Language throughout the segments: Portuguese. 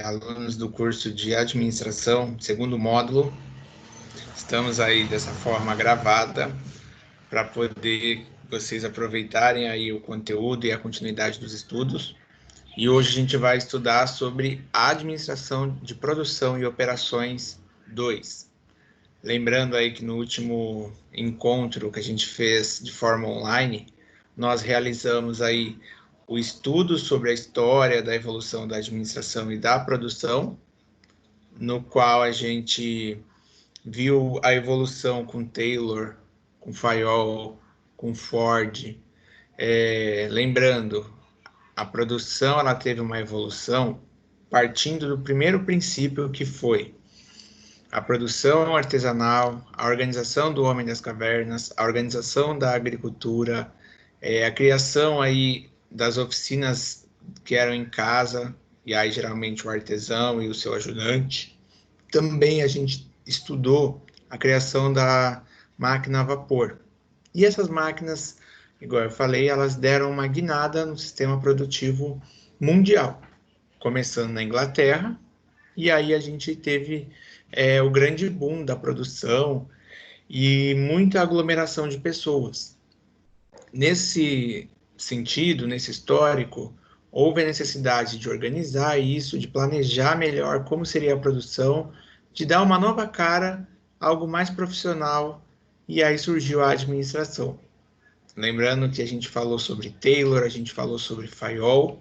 Alunos do curso de administração, segundo módulo. Estamos aí dessa forma gravada para poder vocês aproveitarem aí o conteúdo e a continuidade dos estudos. E hoje a gente vai estudar sobre administração de produção e operações 2. Lembrando aí que no último encontro que a gente fez de forma online, nós realizamos aí o estudo sobre a história da evolução da administração e da produção, no qual a gente viu a evolução com Taylor, com Fayol, com Ford. Lembrando, a produção ela teve uma evolução partindo do primeiro princípio, que foi a produção artesanal, a organização do homem das cavernas, a organização da agricultura, a criação aí das oficinas que eram em casa, e aí geralmente o artesão e o seu ajudante. Também a gente estudou a criação da máquina a vapor. E essas máquinas, igual eu falei, elas deram uma guinada no sistema produtivo mundial, começando na Inglaterra, e aí a gente teve o grande boom da produção e muita aglomeração de pessoas. Nesse sentido, nesse histórico, houve a necessidade de organizar isso, de planejar melhor como seria a produção, de dar uma nova cara, algo mais profissional, e aí surgiu a administração. Lembrando que a gente falou sobre Taylor, a gente falou sobre Fayol.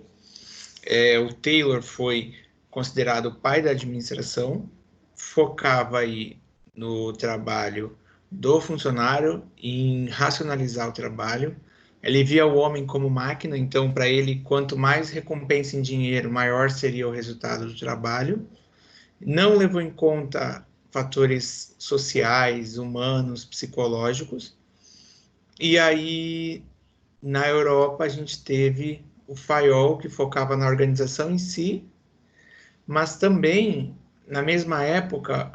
O Taylor foi considerado o pai da administração, focava aí no trabalho do funcionário, em racionalizar o trabalho. Ele via o homem como máquina, então para ele, quanto mais recompensa em dinheiro, maior seria o resultado do trabalho. Não levou em conta fatores sociais, humanos, psicológicos. E aí, na Europa, a gente teve o Fayol, que focava na organização em si, mas também, na mesma época,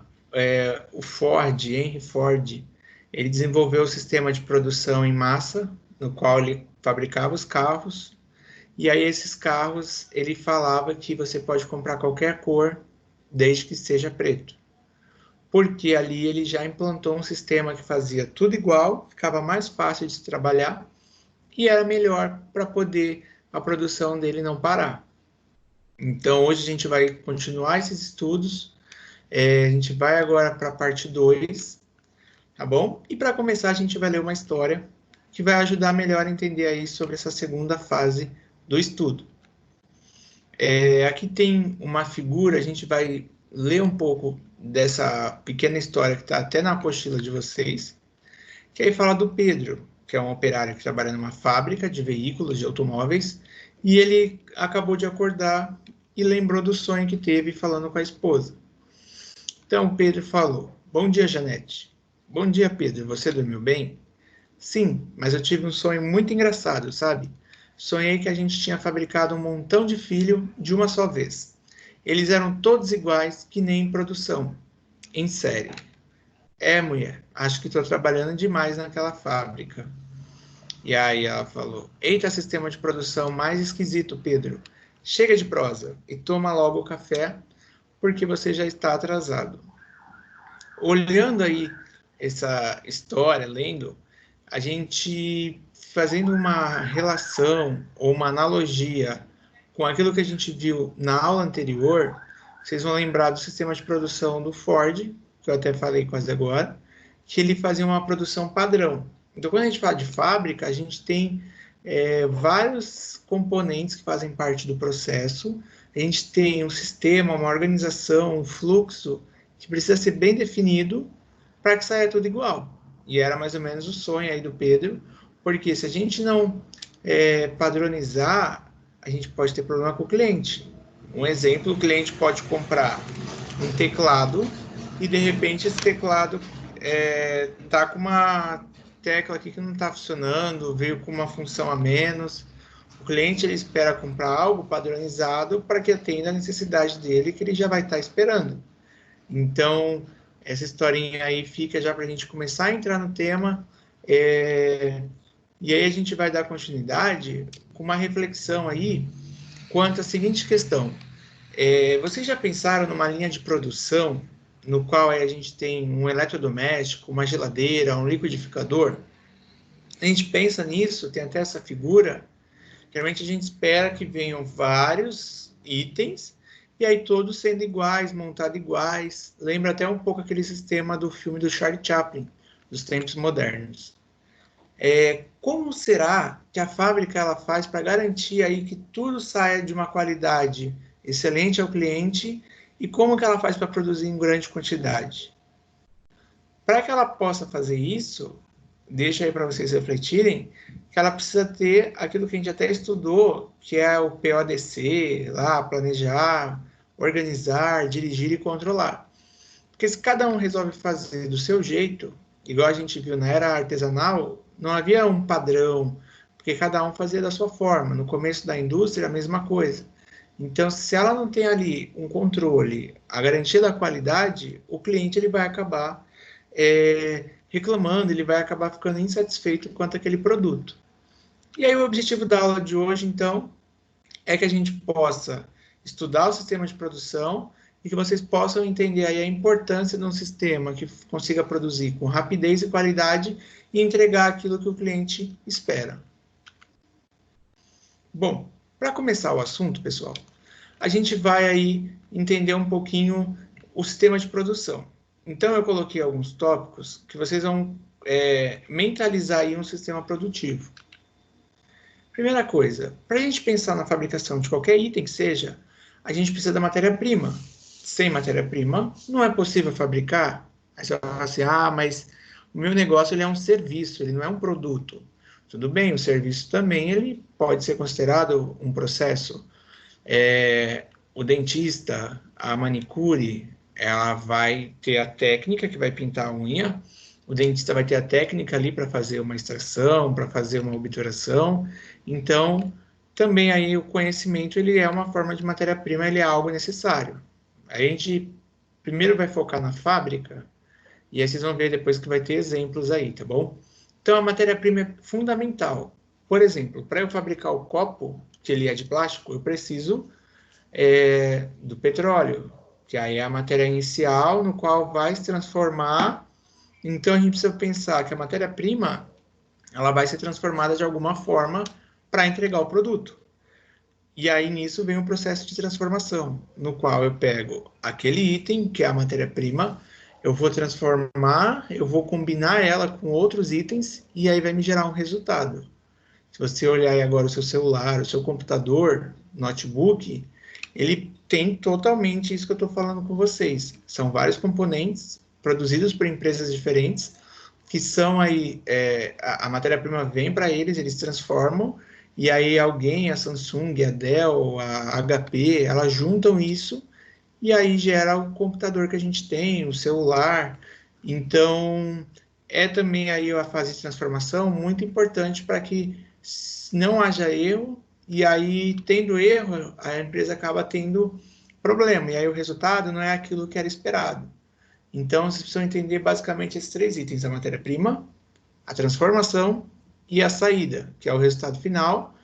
o Ford, Henry Ford, ele desenvolveu o sistema de produção em massa, no qual ele fabricava os carros, e aí esses carros, ele falava que você pode comprar qualquer cor, desde que seja preto. Porque ali ele já implantou um sistema que fazia tudo igual, ficava mais fácil de se trabalhar, e era melhor para poder a produção dele não parar. Então, hoje a gente vai continuar esses estudos. A gente vai agora para a parte 2, tá bom? E para começar, a gente vai ler uma história que vai ajudar melhor a entender aí sobre essa segunda fase do estudo. Aqui tem uma figura, a gente vai ler um pouco dessa pequena história que está até na apostila de vocês, que aí fala do Pedro, que é um operário que trabalha numa fábrica de veículos, de automóveis, e ele acabou de acordar e lembrou do sonho que teve falando com a esposa. Então, Pedro falou: "Bom dia, Janete." "Bom dia, Pedro. Você dormiu bem?" "Sim, mas eu tive um sonho muito engraçado, sabe? Sonhei que a gente tinha fabricado um montão de filho de uma só vez. Eles eram todos iguais, que nem em produção, em série." Mulher, acho que estou trabalhando demais naquela fábrica." E aí ela falou: "Eita, sistema de produção mais esquisito, Pedro. Chega de prosa e toma logo o café, porque você já está atrasado." Olhando aí essa história, lendo, a gente fazendo uma relação ou uma analogia com aquilo que a gente viu na aula anterior, vocês vão lembrar do sistema de produção do Ford, que eu até falei quase agora, que ele fazia uma produção padrão. Então, quando a gente fala de fábrica, a gente tem vários componentes que fazem parte do processo. A gente tem um sistema, uma organização, um fluxo que precisa ser bem definido para que saia tudo igual. E era mais ou menos o sonho aí do Pedro, porque se a gente não padronizar, a gente pode ter problema com o cliente. Um exemplo, o cliente pode comprar um teclado e de repente esse teclado está com uma tecla aqui que não está funcionando, veio com uma função a menos. O cliente ele espera comprar algo padronizado para que atenda a necessidade dele, que ele já vai estar esperando. Então, essa historinha aí fica já para a gente começar a entrar no tema, e aí a gente vai dar continuidade com uma reflexão aí, quanto à seguinte questão. Vocês já pensaram numa linha de produção no qual a gente tem um eletrodoméstico, uma geladeira, um liquidificador? A gente pensa nisso, tem até essa figura. Geralmente a gente espera que venham vários itens e aí todos sendo iguais, montados iguais. Lembra até um pouco aquele sistema do filme do Charlie Chaplin, dos tempos modernos. Como será que a fábrica ela faz para garantir aí que tudo saia de uma qualidade excelente ao cliente e como que ela faz para produzir em grande quantidade? Para que ela possa fazer isso, deixa aí para vocês refletirem, que ela precisa ter aquilo que a gente até estudou, que é o PODC, lá, planejar, organizar, dirigir e controlar. Porque se cada um resolve fazer do seu jeito, igual a gente viu na era artesanal, não havia um padrão, porque cada um fazia da sua forma. No começo da indústria, a mesma coisa. Então, se ela não tem ali um controle, a garantia da qualidade, o cliente ele vai acabar reclamando, ele vai acabar ficando insatisfeito quanto àquele produto. E aí o objetivo da aula de hoje, então, é que a gente possa estudar o sistema de produção e que vocês possam entender aí a importância de um sistema que consiga produzir com rapidez e qualidade e entregar aquilo que o cliente espera. Bom, para começar o assunto, pessoal, a gente vai aí entender um pouquinho o sistema de produção. Então, eu coloquei alguns tópicos que vocês vão mentalizar aí um sistema produtivo. Primeira coisa, para a gente pensar na fabricação de qualquer item que seja, a gente precisa da matéria-prima. Sem matéria-prima, não é possível fabricar. Aí você vai falar assim, mas o meu negócio ele é um serviço, ele não é um produto. Tudo bem, o serviço também ele pode ser considerado um processo. O dentista, a manicure, ela vai ter a técnica que vai pintar a unha, o dentista vai ter a técnica ali para fazer uma extração, para fazer uma obturação, então também aí o conhecimento ele é uma forma de matéria-prima, ele é algo necessário. A gente primeiro vai focar na fábrica, e aí vocês vão ver depois que vai ter exemplos aí, tá bom? Então a matéria-prima é fundamental. Por exemplo, para eu fabricar o copo, que ele é de plástico, eu preciso do petróleo, que aí é a matéria inicial no qual vai se transformar. Então a gente precisa pensar que a matéria-prima ela vai ser transformada de alguma forma para entregar o produto. E aí nisso vem o processo de transformação, no qual eu pego aquele item, que é a matéria-prima, eu vou transformar, eu vou combinar ela com outros itens e aí vai me gerar um resultado. Se você olhar aí agora o seu celular, o seu computador, notebook, ele tem totalmente isso que eu estou falando com vocês. São vários componentes produzidos por empresas diferentes, que são aí, a matéria-prima vem para eles, eles transformam, e aí alguém, a Samsung, a Dell, a HP, elas juntam isso, e aí gera o computador que a gente tem, o celular. Então, é também aí a fase de transformação muito importante para que não haja erro, e aí, tendo erro, a empresa acaba tendo problema, e aí o resultado não é aquilo que era esperado. Então, vocês precisam entender basicamente esses três itens: a matéria-prima, a transformação e a saída, que é o resultado final,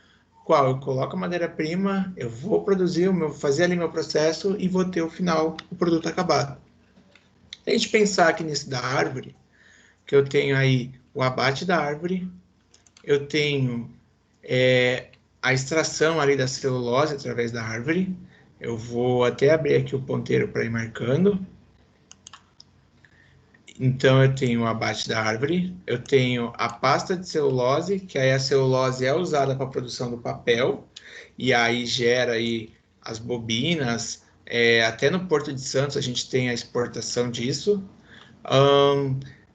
qual eu coloco a matéria-prima, eu vou produzir, fazer ali meu processo e vou ter o final, o produto acabado. Se a gente pensar aqui nesse da árvore, que eu tenho aí o abate da árvore, eu tenho a extração ali da celulose através da árvore. Eu vou até abrir aqui o ponteiro para ir marcando. Então, eu tenho o abate da árvore, eu tenho a pasta de celulose, que aí a celulose é usada para a produção do papel, e aí gera aí as bobinas, até no Porto de Santos a gente tem a exportação disso.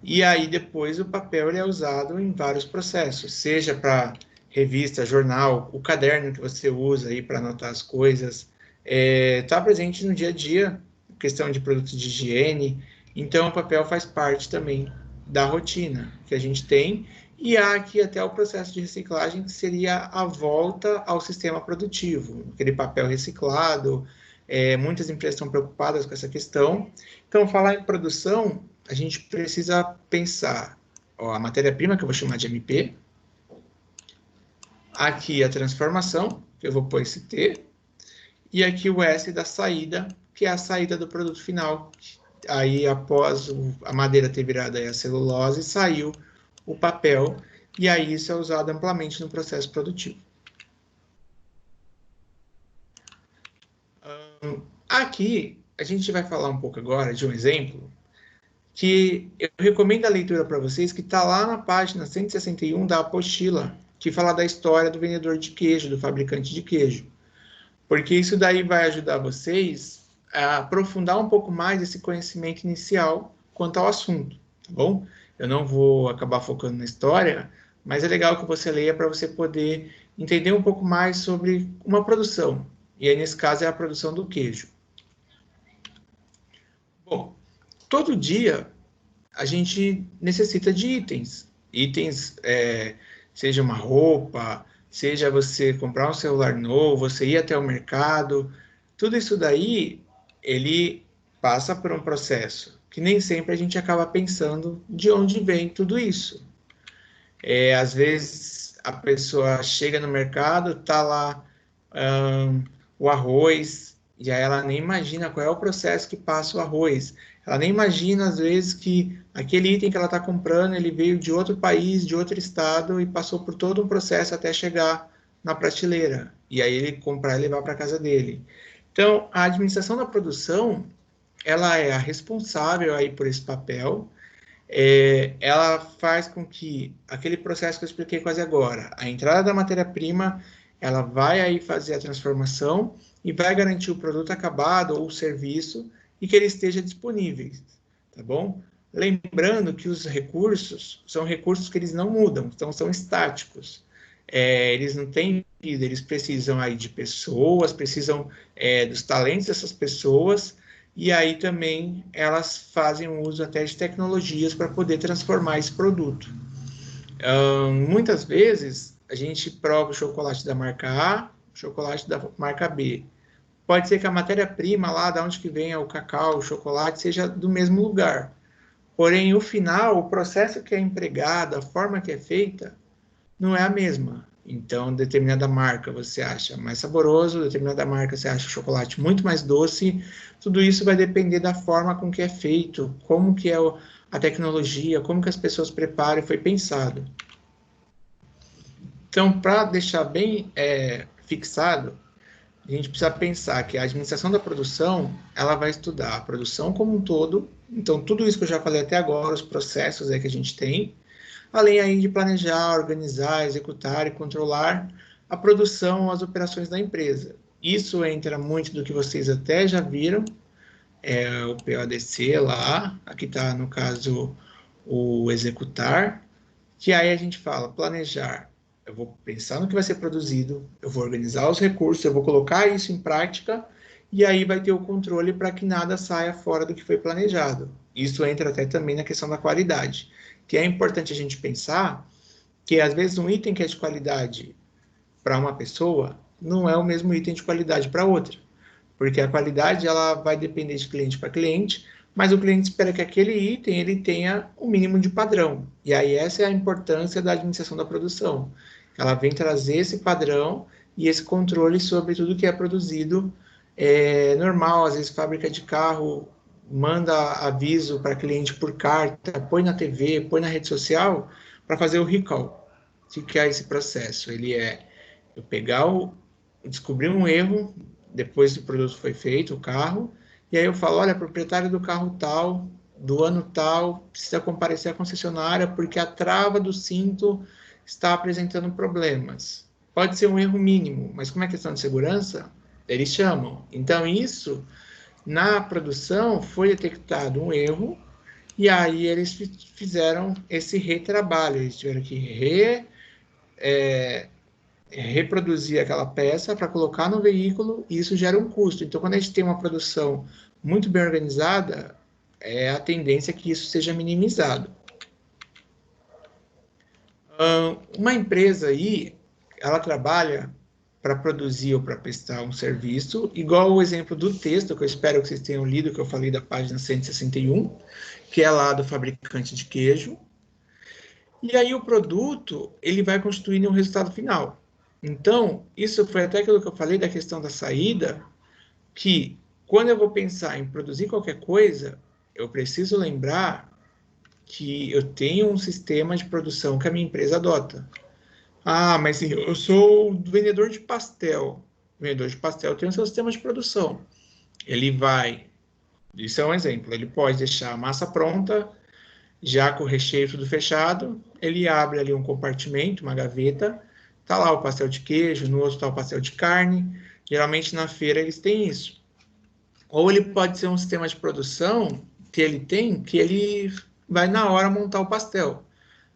E aí depois o papel ele é usado em vários processos, seja para revista, jornal, o caderno que você usa aí para anotar as coisas, está presente no dia a dia, questão de produtos de higiene. Então o papel faz parte também da rotina que a gente tem, e há aqui até o processo de reciclagem, que seria a volta ao sistema produtivo, aquele papel reciclado. Muitas empresas estão preocupadas com essa questão. Então, falar em produção, a gente precisa pensar a matéria-prima, que eu vou chamar de MP, aqui a transformação, que eu vou pôr esse T, e aqui o S da saída, que é a saída do produto final. Aí, após a madeira ter virado aí a celulose, saiu o papel, e aí isso é usado amplamente no processo produtivo. Aqui, a gente vai falar um pouco agora de um exemplo que eu recomendo a leitura para vocês, que está lá na página 161 da apostila, que fala da história do vendedor de queijo, do fabricante de queijo. Porque isso daí vai ajudar vocês a aprofundar um pouco mais esse conhecimento inicial quanto ao assunto, tá bom? Eu não vou acabar focando na história, mas é legal que você leia para você poder entender um pouco mais sobre uma produção. E aí, nesse caso, é a produção do queijo. Bom, todo dia a gente necessita de itens. Itens, seja uma roupa, seja você comprar um celular novo, você ir até o mercado, tudo isso daí, ele passa por um processo que nem sempre a gente acaba pensando de onde vem tudo isso. Às vezes a pessoa chega no mercado, tá lá o arroz, e aí ela nem imagina qual é o processo que passa o arroz. Ela nem imagina, às vezes, que aquele item que ela está comprando, ele veio de outro país, de outro estado, e passou por todo um processo até chegar na prateleira. E aí ele comprar e levar para casa dele. Então, a administração da produção, ela é a responsável aí por esse papel. Ela faz com que aquele processo que eu expliquei quase agora, a entrada da matéria-prima, ela vai aí fazer a transformação e vai garantir o produto acabado ou o serviço e que ele esteja disponível, tá bom? Lembrando que os recursos são recursos que eles não mudam, então são estáticos. Eles não têm vida, eles precisam aí de pessoas, precisam dos talentos dessas pessoas, e aí também elas fazem uso até de tecnologias para poder transformar esse produto. Muitas vezes a gente prova o chocolate da marca A, o chocolate da marca B. Pode ser que a matéria-prima lá, da onde que vem o cacau, o chocolate, seja do mesmo lugar. Porém, o final, o processo que é empregado, a forma que é feita, não é a mesma. Então, determinada marca você acha mais saboroso, determinada marca você acha o chocolate muito mais doce. Tudo isso vai depender da forma com que é feito, como que é a tecnologia, como que as pessoas preparam e foi pensado. Então, para deixar bem fixado, a gente precisa pensar que a administração da produção, ela vai estudar a produção como um todo. Então, tudo isso que eu já falei até agora, os processos aí que a gente tem, além aí de planejar, organizar, executar e controlar a produção, as operações da empresa. Isso entra muito do que vocês até já viram, o PODC lá, aqui está, no caso, o executar, que aí a gente fala planejar. Eu vou pensar no que vai ser produzido, eu vou organizar os recursos, eu vou colocar isso em prática, e aí vai ter o controle para que nada saia fora do que foi planejado. Isso entra até também na questão da qualidade, que é importante a gente pensar que às vezes um item que é de qualidade para uma pessoa não é o mesmo item de qualidade para outra, porque a qualidade ela vai depender de cliente para cliente, mas o cliente espera que aquele item ele tenha o mínimo de padrão. E aí essa é a importância da administração da produção. Ela vem trazer esse padrão e esse controle sobre tudo que é produzido normal. Às vezes fábrica de carro manda aviso para cliente por carta, põe na TV, põe na rede social para fazer o recall. O que é esse processo? Ele eu pegar descobrir um erro depois que o produto foi feito, o carro, e aí eu falo, olha, proprietário do carro tal, do ano tal, precisa comparecer à concessionária porque a trava do cinto está apresentando problemas. Pode ser um erro mínimo, mas como é questão de segurança, eles chamam. Então, isso, na produção, foi detectado um erro, e aí eles fizeram esse retrabalho, eles tiveram que reproduzir aquela peça para colocar no veículo, e isso gera um custo. Então, quando a gente tem uma produção muito bem organizada, a tendência é que isso seja minimizado. Uma empresa aí, ela trabalha para produzir ou para prestar um serviço, igual o exemplo do texto, que eu espero que vocês tenham lido, que eu falei da página 161, que é lá do fabricante de queijo. E aí o produto, ele vai constituindo um resultado final. Então, isso foi até aquilo que eu falei da questão da saída. que quando eu vou pensar em produzir qualquer coisa, eu preciso lembrar que eu tenho um sistema de produção que a minha empresa adota. Ah, mas sim, eu sou vendedor de pastel. O vendedor de pastel tem o seu sistema de produção. Ele vai, isso é um exemplo, ele pode deixar a massa pronta, já com o recheio tudo fechado, ele abre ali um compartimento, uma gaveta, tá lá o pastel de queijo, no outro tá o pastel de carne. Geralmente na feira eles têm isso. Ou ele pode ser um sistema de produção que ele tem, que ele vai na hora montar o pastel.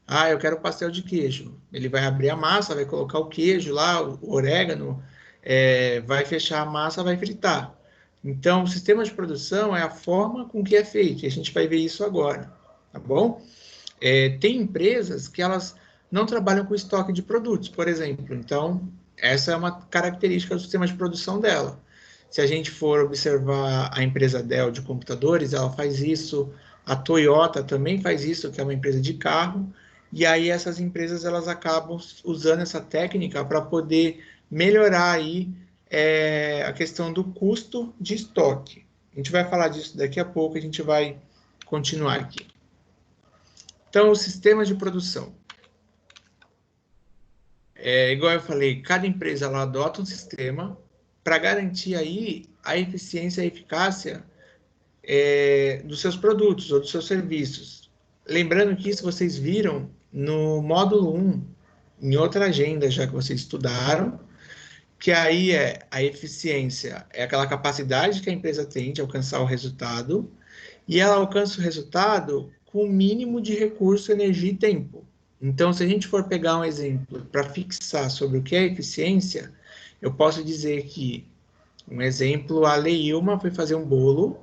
Ah, eu quero pastel de queijo. Ele vai abrir a massa, vai colocar o queijo lá, o orégano, vai fechar a massa, vai fritar. Então, o sistema de produção é a forma com que é feito, e a gente vai ver isso agora, tá bom? Tem empresas que elas não trabalham com estoque de produtos, por exemplo. Então, essa é uma característica do sistema de produção dela. Se a gente for observar a empresa Dell de computadores, ela faz isso, a Toyota também faz isso, que é uma empresa de carro, e aí essas empresas elas acabam usando essa técnica para poder melhorar aí a questão do custo de estoque. A gente vai falar disso daqui a pouco, a gente vai continuar aqui. Então, o sistema de produção. Igual eu falei, cada empresa ela adota um sistema para garantir aí a eficiência e a eficácia dos seus produtos ou dos seus serviços. Lembrando que isso vocês viram no módulo 1, em outra agenda já que vocês estudaram, que aí a eficiência, é aquela capacidade que a empresa tem de alcançar o resultado, e ela alcança o resultado com o mínimo de recurso, energia e tempo. Então, se a gente for pegar um exemplo para fixar sobre o que é eficiência, eu posso dizer que, um exemplo, a Leilma foi fazer um bolo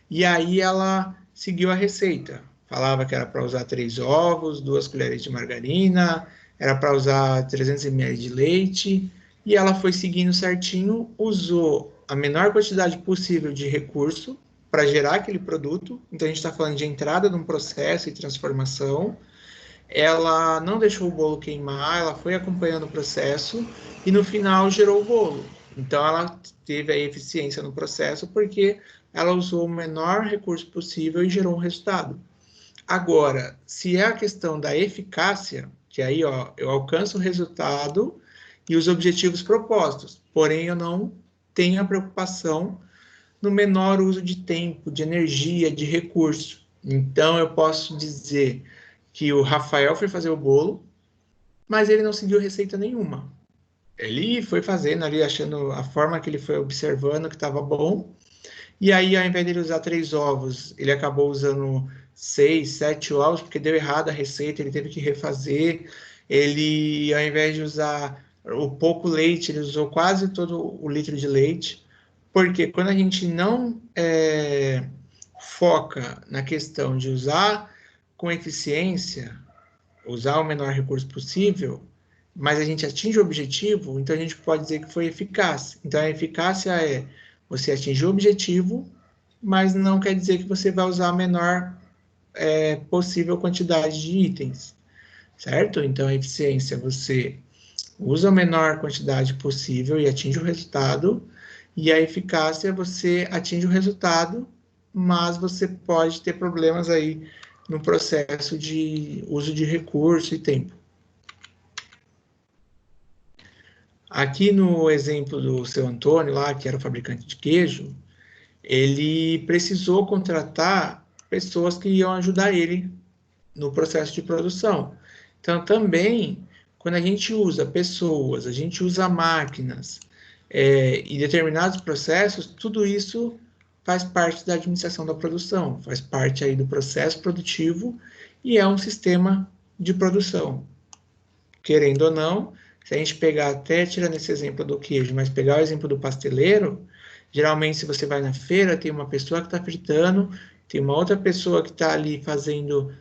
e aí ela seguiu a receita. Falava que era para usar 3 ovos, 2 colheres de margarina, era para usar 300 ml de leite, e ela foi seguindo certinho, usou a menor quantidade possível de recurso para gerar aquele produto. Então, a gente está falando de entrada de um processo e transformação. Ela não deixou o bolo queimar, ela foi acompanhando o processo e no final gerou o bolo. Então, ela teve a eficiência no processo porque ela usou o menor recurso possível e gerou um resultado. Agora, se é a questão da eficácia, que aí ó, eu alcanço o resultado e os objetivos propostos, porém eu não tenho a preocupação no menor uso de tempo, de energia, de recurso. Então, eu posso dizer que o Rafael foi fazer o bolo, mas ele não seguiu receita nenhuma. Ele foi fazendo ali, achando a forma que ele foi observando que estava bom, e aí, ao invés de ele usar 3 ovos, ele acabou usando 6, 7 ovos, porque deu errado a receita, ele teve que refazer. Ele, ao invés de usar o pouco leite, ele usou quase todo o litro de leite. Porque quando a gente não foca na questão de usar com eficiência, usar o menor recurso possível, mas a gente atinge o objetivo, então a gente pode dizer que foi eficaz. Então a eficácia é você atingir o objetivo, mas não quer dizer que você vai usar a menor possível quantidade de itens, certo? Então a eficiência, você usa a menor quantidade possível e atinge o resultado, e a eficácia, você atinge o resultado, mas você pode ter problemas aí no processo de uso de recurso e tempo. Aqui no exemplo do seu Antônio, lá, que era o fabricante de queijo, ele precisou contratar pessoas que iam ajudar ele no processo de produção. Então, também, quando a gente usa pessoas, a gente usa máquinas e determinados processos, tudo isso faz parte da administração da produção, faz parte aí do processo produtivo e é um sistema de produção. Querendo ou não, se a gente pegar, até tirando esse exemplo do queijo, mas pegar o exemplo do pasteleiro, geralmente se você vai na feira, tem uma pessoa que está fritando, tem uma outra pessoa que está ali fazendo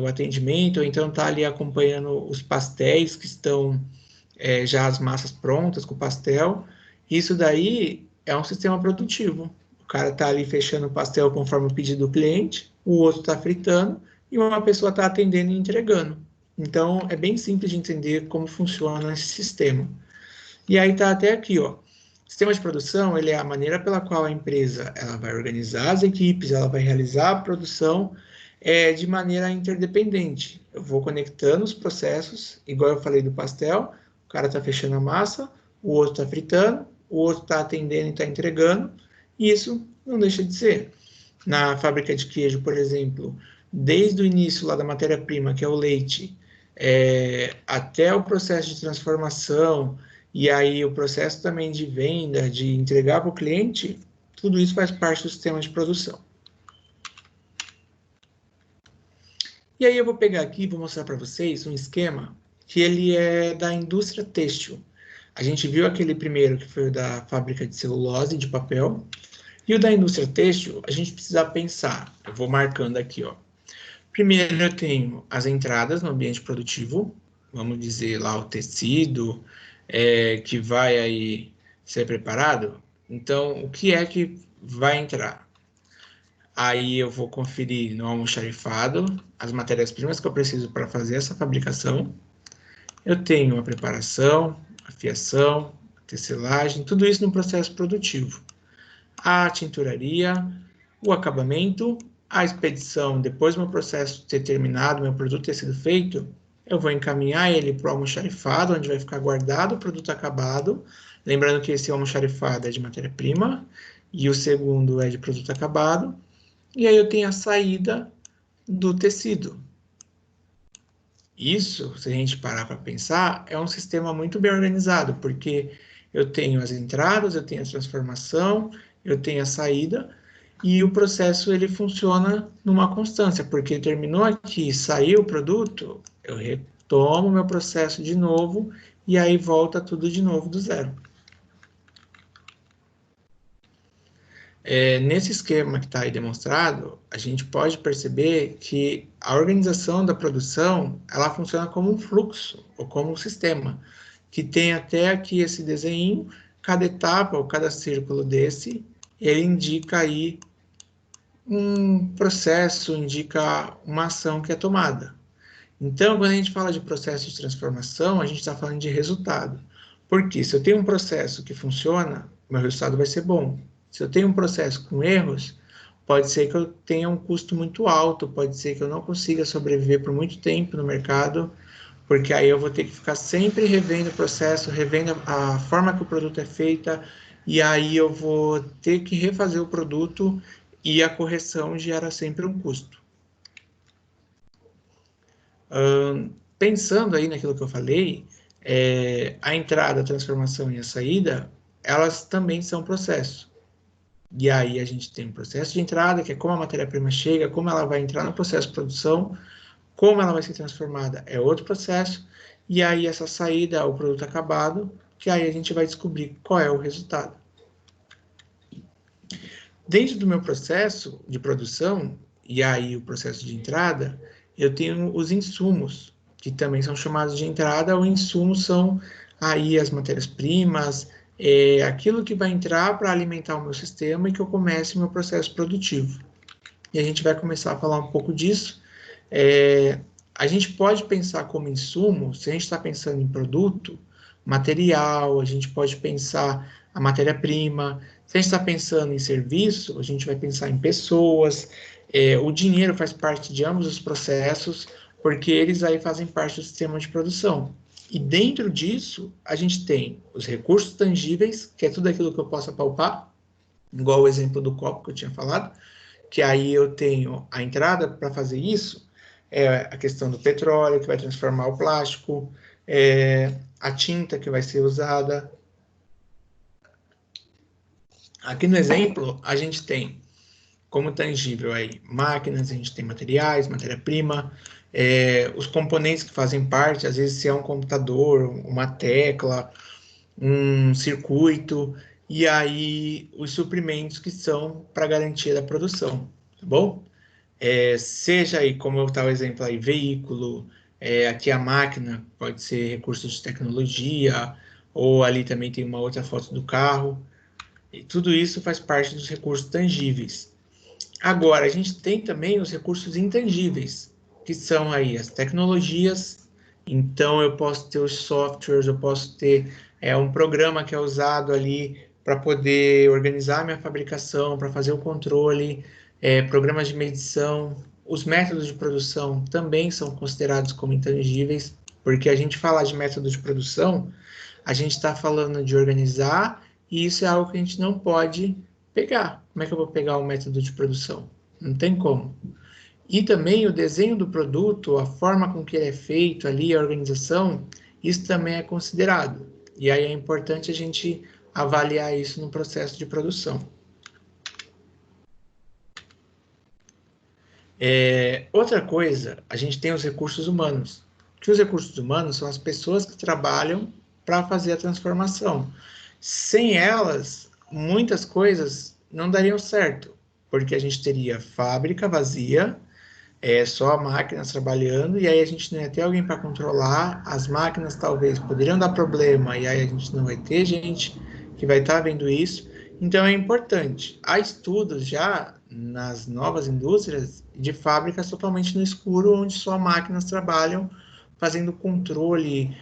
o atendimento, ou então está ali acompanhando os pastéis que estão já as massas prontas com o pastel. Isso daí é um sistema produtivo. O cara está ali fechando o pastel conforme o pedido do cliente, o outro está fritando e uma pessoa está atendendo e entregando. Então, é bem simples de entender como funciona esse sistema. E aí está até aqui, ó. Sistema de produção, ele é a maneira pela qual a empresa ela vai organizar as equipes, ela vai realizar a produção de maneira interdependente. Eu vou conectando os processos, igual eu falei do pastel, o cara está fechando a massa, o outro está fritando, o outro está atendendo e está entregando, e isso não deixa de ser. Na fábrica de queijo, por exemplo, desde o início lá da matéria-prima, que é o leite, até o processo de transformação, e aí o processo também de venda, de entregar para o cliente, tudo isso faz parte do sistema de produção. E aí eu vou pegar aqui e vou mostrar para vocês um esquema que ele é da indústria têxtil. A gente viu aquele primeiro que foi o da fábrica de celulose, de papel, e o da indústria têxtil, a gente precisa pensar, eu vou marcando aqui, ó. Primeiro eu tenho as entradas no ambiente produtivo, vamos dizer lá o tecido, que vai aí ser preparado. Então, o que é que vai entrar? Aí eu vou conferir no almoxarifado as matérias-primas que eu preciso para fazer essa fabricação. Eu tenho a preparação, a fiação, a tecelagem, tudo isso no processo produtivo. A tinturaria, o acabamento, a expedição, depois do meu processo ter terminado, meu produto ter sido feito, eu vou encaminhar ele para o almoxarifado, onde vai ficar guardado o produto acabado. Lembrando que esse almoxarifado é de matéria-prima e o segundo é de produto acabado. E aí eu tenho a saída do tecido. Isso, se a gente parar para pensar, é um sistema muito bem organizado, porque eu tenho as entradas, eu tenho a transformação, eu tenho a saída, e o processo ele funciona numa constância, porque terminou aqui, saiu o produto, eu retomo meu processo de novo, e aí volta tudo de novo do zero. Nesse esquema que está aí demonstrado, a gente pode perceber que a organização da produção, ela funciona como um fluxo, ou como um sistema, que tem até aqui esse desenho, cada etapa, ou cada círculo desse, ele indica aí um processo, indica uma ação que é tomada. Então, quando a gente fala de processo de transformação, a gente está falando de resultado. Porque se eu tenho um processo que funciona, meu resultado vai ser bom. Se eu tenho um processo com erros, pode ser que eu tenha um custo muito alto, pode ser que eu não consiga sobreviver por muito tempo no mercado, porque aí eu vou ter que ficar sempre revendo o processo, revendo a forma que o produto é feita, e aí eu vou ter que refazer o produto e a correção gera sempre um custo. Pensando aí naquilo que eu falei, a entrada, a transformação e a saída, elas também são processo. E aí a gente tem um processo de entrada, que é como a matéria-prima chega, como ela vai entrar no processo de produção, como ela vai ser transformada é outro processo, e aí essa saída é o produto acabado, que aí a gente vai descobrir qual é o resultado. Dentro do meu processo de produção, e aí o processo de entrada, eu tenho os insumos, que também são chamados de entrada, ou insumos são aí as matérias-primas, aquilo que vai entrar para alimentar o meu sistema e que eu comece o meu processo produtivo. E a gente vai começar a falar um pouco disso. A gente pode pensar como insumo, se a gente está pensando em produto, material, a gente pode pensar a matéria-prima. Se a gente está pensando em serviço, a gente vai pensar em pessoas. O dinheiro faz parte de ambos os processos, porque eles aí fazem parte do sistema de produção. E dentro disso, a gente tem os recursos tangíveis, que é tudo aquilo que eu posso apalpar, igual o exemplo do copo que eu tinha falado, que aí eu tenho a entrada para fazer isso, a questão do petróleo, que vai transformar o plástico, a tinta que vai ser usada. Aqui no exemplo, a gente tem como tangível aí máquinas, a gente tem materiais, matéria-prima, os componentes que fazem parte, às vezes se é um computador, uma tecla, um circuito, e aí os suprimentos que são para garantia da produção, tá bom? Seja aí, como eu estava o exemplo aí, veículo, aqui a máquina pode ser recurso de tecnologia, ou ali também tem uma outra foto do carro, e tudo isso faz parte dos recursos tangíveis. Agora, a gente tem também os recursos intangíveis, que são aí as tecnologias. Então, eu posso ter os softwares, eu posso ter um programa que é usado ali para poder organizar minha fabricação, para fazer o controle, programas de medição. Os métodos de produção também são considerados como intangíveis, porque a gente falar de método de produção, a gente está falando de organizar, e isso é algo que a gente não pode pegar. Como é que eu vou pegar o método de produção? Não tem como. E também o desenho do produto, a forma com que ele é feito ali, a organização, isso também é considerado. E aí é importante a gente avaliar isso no processo de produção. Outra coisa, a gente tem os recursos humanos. Que os recursos humanos são as pessoas que trabalham para fazer a transformação. Sem elas, muitas coisas não dariam certo, porque a gente teria fábrica vazia, só máquinas trabalhando, e aí a gente não ia ter alguém para controlar, as máquinas talvez poderiam dar problema, e aí a gente não vai ter gente que vai estar vendo isso. Então é importante. Há estudos já nas novas indústrias de fábricas totalmente no escuro, onde só máquinas trabalham fazendo controle,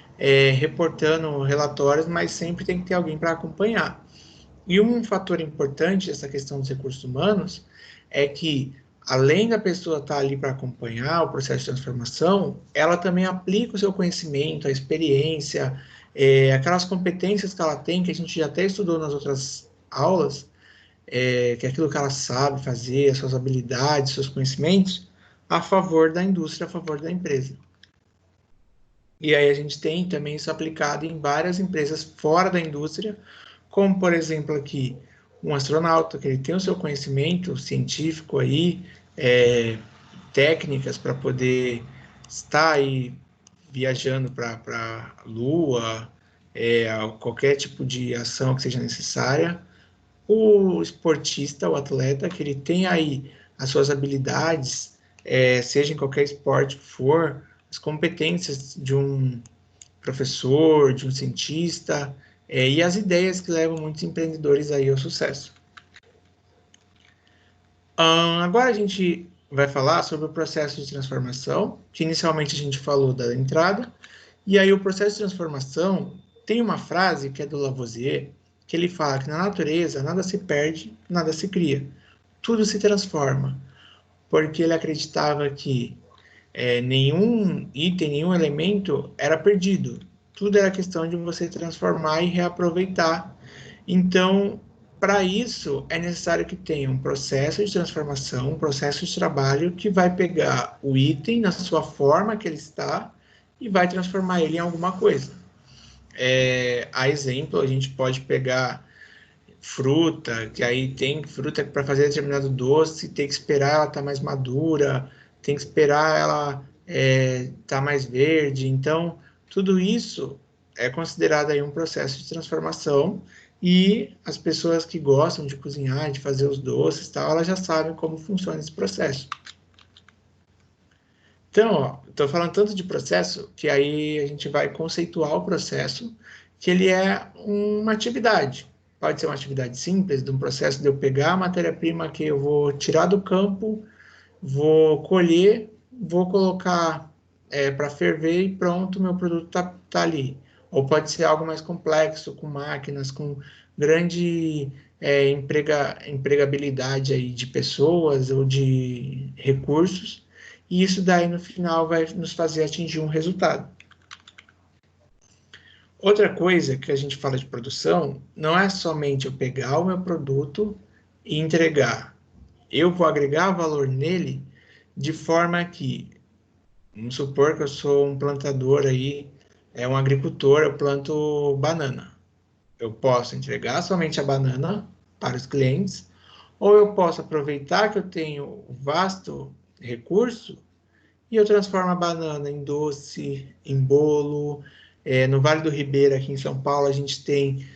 reportando relatórios, mas sempre tem que ter alguém para acompanhar. E um fator importante dessa questão dos recursos humanos é que, além da pessoa estar ali para acompanhar o processo de transformação, ela também aplica o seu conhecimento, a experiência, aquelas competências que ela tem, que a gente já até estudou nas outras aulas, que é aquilo que ela sabe fazer, as suas habilidades, seus conhecimentos, a favor da indústria, a favor da empresa. E aí a gente tem também isso aplicado em várias empresas fora da indústria, como, por exemplo, aqui, um astronauta, que ele tem o seu conhecimento científico aí, técnicas para poder estar aí viajando para a Lua, qualquer tipo de ação que seja necessária. O esportista, o atleta, que ele tem aí as suas habilidades, seja em qualquer esporte que for, as competências de um professor, de um cientista, e as ideias que levam muitos empreendedores aí ao sucesso. Agora a gente vai falar sobre o processo de transformação, que inicialmente a gente falou da entrada, e aí o processo de transformação tem uma frase que é do Lavoisier, que ele fala que na natureza nada se perde, nada se cria, tudo se transforma, porque ele acreditava que nenhum item, nenhum elemento era perdido. Tudo era questão de você transformar e reaproveitar. Então, para isso, é necessário que tenha um processo de transformação, um processo de trabalho que vai pegar o item na sua forma que ele está e vai transformar ele em alguma coisa. A exemplo, a gente pode pegar fruta, que aí tem fruta para fazer determinado doce, tem que esperar ela estar mais madura, tem que esperar ela estar mais verde. Então, tudo isso é considerado aí um processo de transformação, e as pessoas que gostam de cozinhar, de fazer os doces, tal, elas já sabem como funciona esse processo. Então, estou falando tanto de processo que aí a gente vai conceituar o processo, que ele é uma atividade. Pode ser uma atividade simples, de um processo de eu pegar a matéria-prima que eu vou tirar do campo, vou colher, vou colocar para ferver e pronto, meu produto tá ali. Ou pode ser algo mais complexo, com máquinas, com grande empregabilidade aí de pessoas ou de recursos, e isso daí no final vai nos fazer atingir um resultado. Outra coisa que a gente fala de produção não é somente eu pegar o meu produto e entregar. Eu vou agregar valor nele de forma que, vamos supor que eu sou um plantador aí, um agricultor, eu planto banana. Eu posso entregar somente a banana para os clientes, ou eu posso aproveitar que eu tenho um vasto recurso e eu transformo a banana em doce, em bolo. No Vale do Ribeira, aqui em São Paulo, a gente tem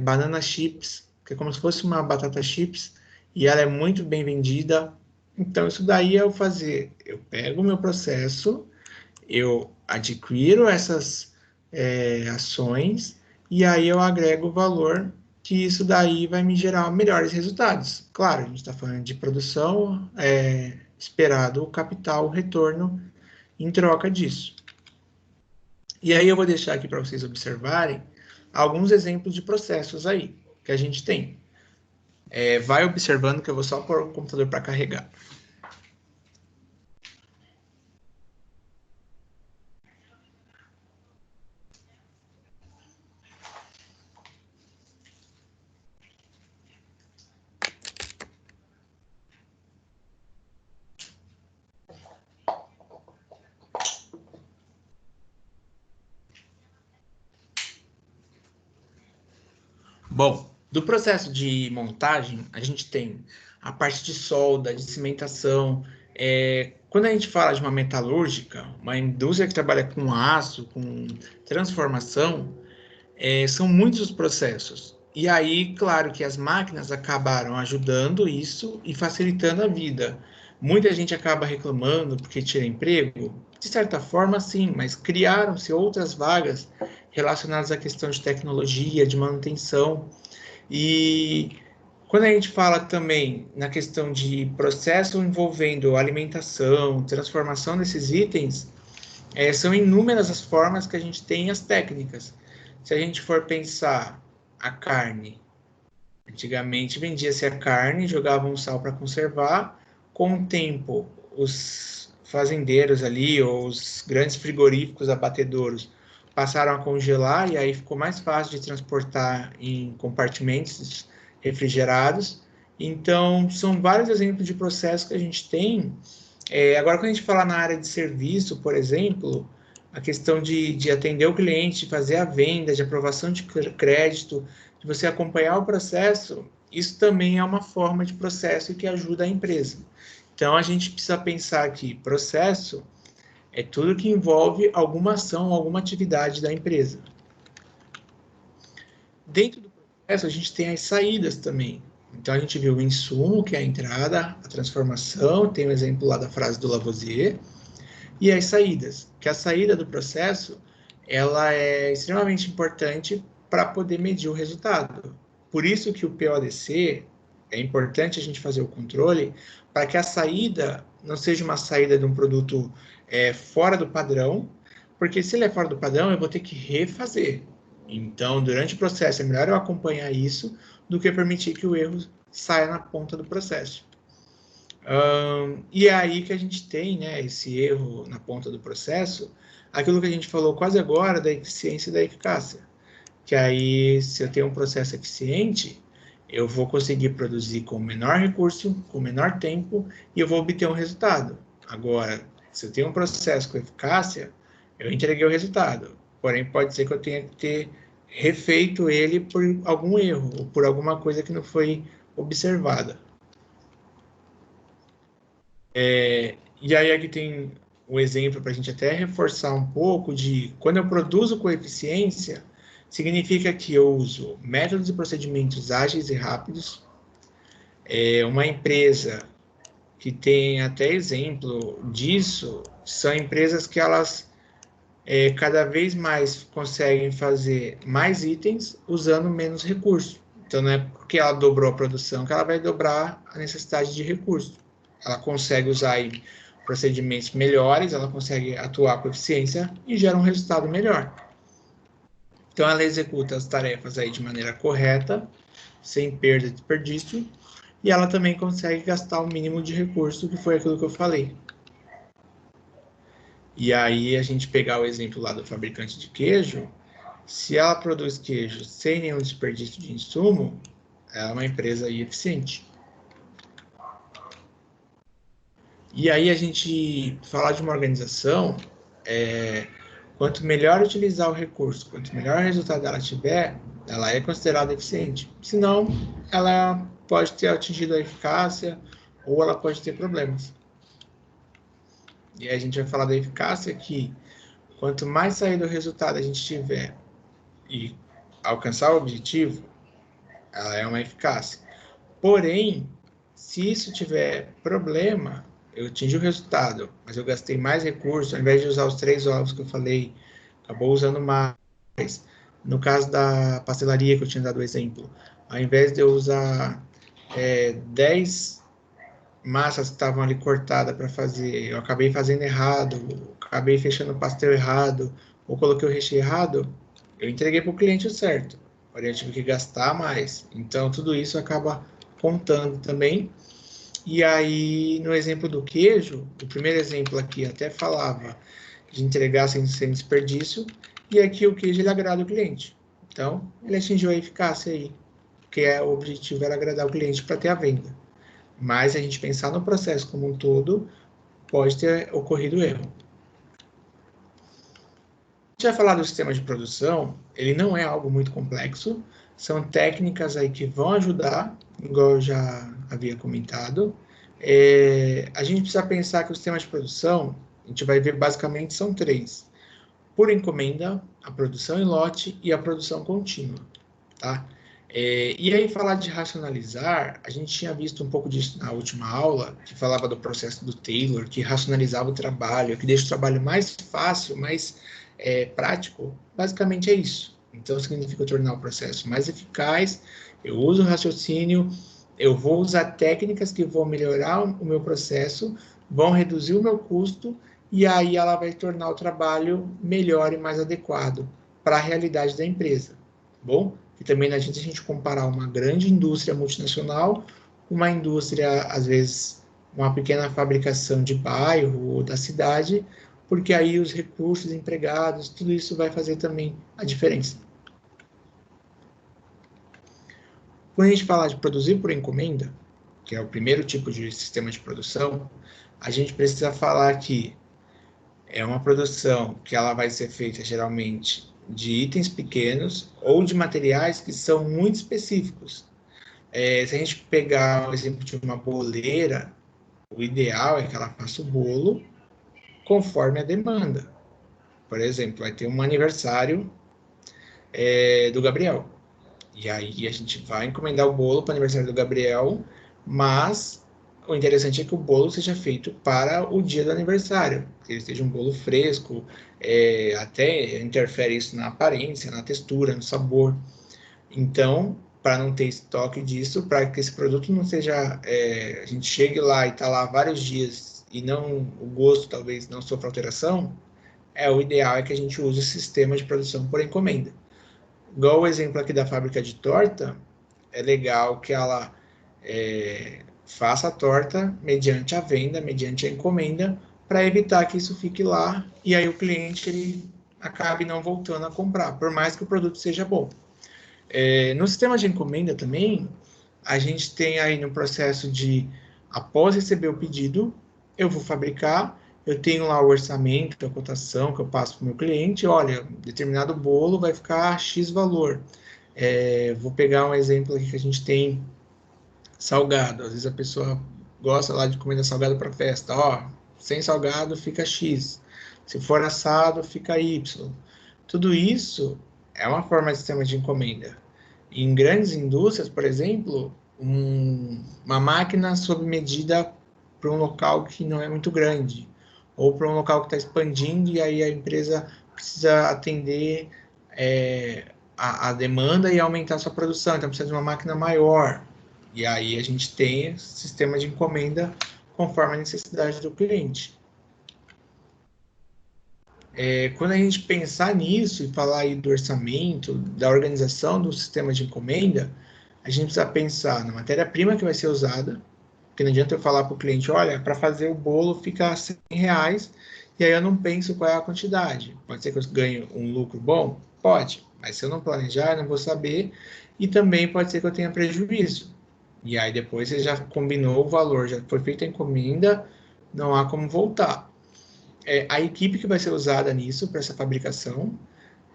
banana chips, que é como se fosse uma batata chips, e ela é muito bem vendida. Então, isso daí é o fazer. Eu pego o meu processo, eu adquiro essas ações, e aí eu agrego o valor, que isso daí vai me gerar melhores resultados. Claro, a gente está falando de produção, esperado o capital, o retorno em troca disso. E aí eu vou deixar aqui para vocês observarem alguns exemplos de processos aí. que a gente tem. Vai observando que eu vou só pôr o computador para carregar. Bom, do processo de montagem, a gente tem a parte de solda, de cimentação. Quando a gente fala de uma metalúrgica, uma indústria que trabalha com aço, com transformação, são muitos os processos. E aí, claro que as máquinas acabaram ajudando isso e facilitando a vida. Muita gente acaba reclamando porque tira emprego. De certa forma, sim, mas criaram-se outras vagas relacionadas à questão de tecnologia, de manutenção. E quando a gente fala também na questão de processo envolvendo alimentação, transformação desses itens, são inúmeras as formas que a gente tem as técnicas. Se a gente for pensar a carne, antigamente vendia-se a carne, jogavam sal para conservar. Com o tempo, os fazendeiros ali, ou os grandes frigoríficos abatedouros, passaram a congelar e aí ficou mais fácil de transportar em compartimentos refrigerados. Então, são vários exemplos de processos que a gente tem. Agora, quando a gente fala na área de serviço, por exemplo, a questão de atender o cliente, de fazer a venda, de aprovação de crédito, de você acompanhar o processo, isso também é uma forma de processo que ajuda a empresa. Então, a gente precisa pensar que processo é tudo que envolve alguma ação, alguma atividade da empresa. Dentro do processo, a gente tem as saídas também. Então, a gente viu o insumo, que é a entrada, a transformação, tem um exemplo lá da frase do Lavoisier, e as saídas, que a saída do processo, ela é extremamente importante para poder medir o resultado. Por isso que o PODC, é importante a gente fazer o controle, para que a saída não seja uma saída de um produto fora do padrão, porque se ele é fora do padrão, eu vou ter que refazer. Então, durante o processo, é melhor eu acompanhar isso do que permitir que o erro saia na ponta do processo. E é aí que a gente tem, né, esse erro na ponta do processo, aquilo que a gente falou quase agora da eficiência e da eficácia. Que aí, se eu tenho um processo eficiente, eu vou conseguir produzir com menor recurso, com menor tempo, e eu vou obter um resultado. Agora, se eu tenho um processo com eficácia, eu entreguei o resultado. Porém, pode ser que eu tenha que ter refeito ele por algum erro, ou por alguma coisa que não foi observada. E aí aqui tem um exemplo para a gente até reforçar um pouco de quando eu produzo com eficiência, significa que eu uso métodos e procedimentos ágeis e rápidos. Uma empresa que tem até exemplo disso são empresas que elas cada vez mais conseguem fazer mais itens usando menos recursos. Então não é porque ela dobrou a produção que ela vai dobrar a necessidade de recurso. Ela consegue usar aí procedimentos melhores, ela consegue atuar com eficiência e gera um resultado melhor. Então, ela executa as tarefas aí de maneira correta, sem perda de desperdício, e ela também consegue gastar o mínimo de recurso, que foi aquilo que eu falei. E aí, a gente pegar o exemplo lá do fabricante de queijo, se ela produz queijo sem nenhum desperdício de insumo, ela é uma empresa aí eficiente. E aí a gente falar de uma organização, quanto melhor utilizar o recurso, quanto melhor o resultado ela tiver, ela é considerada eficiente. Senão, ela pode ter atingido a eficácia ou ela pode ter problemas. E aí a gente vai falar da eficácia que quanto mais sair do resultado a gente tiver e alcançar o objetivo, ela é uma eficácia. Porém, se isso tiver problema, eu atingi o resultado, mas eu gastei mais recursos, ao invés de usar os 3 ovos que eu falei, acabou usando mais. No caso da pastelaria que eu tinha dado o exemplo, ao invés de eu usar 10 massas que estavam ali cortadas para fazer, eu acabei fazendo errado, acabei fechando o pastel errado, ou coloquei o recheio errado, eu entreguei para o cliente o certo, porém eu tive que gastar mais. Então, tudo isso acaba contando também. E aí, no exemplo do queijo, o primeiro exemplo aqui até falava de entregar sem desperdício, e aqui o queijo ele agrada o cliente. Então, ele atingiu a eficácia aí, porque o objetivo era agradar o cliente para ter a venda. Mas a gente pensar no processo como um todo, pode ter ocorrido erro. A gente vai falar do sistema de produção, ele não é algo muito complexo, são técnicas aí que vão ajudar, igual eu já havia comentado. A gente precisa pensar que o sistema de produção, a gente vai ver basicamente são três: por encomenda, a produção em lote e a produção contínua, tá? E aí, falar de racionalizar, a gente tinha visto um pouco disso na última aula, que falava do processo do Taylor, que racionalizava o trabalho, que deixa o trabalho mais fácil, mais prático. Basicamente é isso. Então, significa tornar o processo mais eficaz, eu uso o raciocínio, eu vou usar técnicas que vão melhorar o meu processo, vão reduzir o meu custo, e aí ela vai tornar o trabalho melhor e mais adequado para a realidade da empresa. Bom? E também não adianta a gente comparar uma grande indústria multinacional com uma indústria, às vezes, uma pequena fabricação de bairro ou da cidade, porque aí os recursos empregados, tudo isso vai fazer também a diferença. Quando a gente fala de produzir por encomenda, que é o primeiro tipo de sistema de produção, a gente precisa falar que é uma produção que ela vai ser feita geralmente de itens pequenos ou de materiais que são muito específicos. Se a gente pegar o exemplo de uma boleira, o ideal é que ela faça o bolo conforme a demanda. Por exemplo, vai ter um aniversário do Gabriel. E aí a gente vai encomendar o bolo para o aniversário do Gabriel, mas o interessante é que o bolo seja feito para o dia do aniversário, que ele seja um bolo fresco, até interfere isso na aparência, na textura, no sabor. Então, para não ter estoque disso, para que esse produto não seja, a gente chegue lá e está lá vários dias e não o gosto talvez não sofra alteração, o ideal é que a gente use o sistema de produção por encomenda. Igual o exemplo aqui da fábrica de torta, é legal que ela faça a torta mediante a venda, mediante a encomenda, para evitar que isso fique lá e aí o cliente ele acabe não voltando a comprar, por mais que o produto seja bom. No sistema de encomenda também, a gente tem aí no processo de, após receber o pedido, eu vou fabricar, eu tenho lá o orçamento, a cotação que eu passo para o meu cliente, olha, determinado bolo vai ficar X valor. Vou pegar um exemplo aqui que a gente tem salgado, às vezes a pessoa gosta lá de comida salgada para festa, sem salgado fica X, se for assado fica Y. Tudo isso é uma forma de sistema de encomenda. Em grandes indústrias, por exemplo, uma máquina sob medida para um local que não é muito grande, ou para um local que está expandindo e aí a empresa precisa atender a demanda e aumentar a sua produção, então precisa de uma máquina maior. E aí a gente tem sistema de encomenda conforme a necessidade do cliente. Quando a gente pensar nisso e falar aí do orçamento, da organização do sistema de encomenda, a gente precisa pensar na matéria-prima que vai ser usada, porque não adianta eu falar para o cliente, olha, para fazer o bolo fica R$100, e aí eu não penso qual é a quantidade. Pode ser que eu ganhe um lucro bom? Pode, mas se eu não planejar, eu não vou saber, e também pode ser que eu tenha prejuízo. E aí depois você já combinou o valor, já foi feita a encomenda, não há como voltar. A equipe que vai ser usada nisso, para essa fabricação.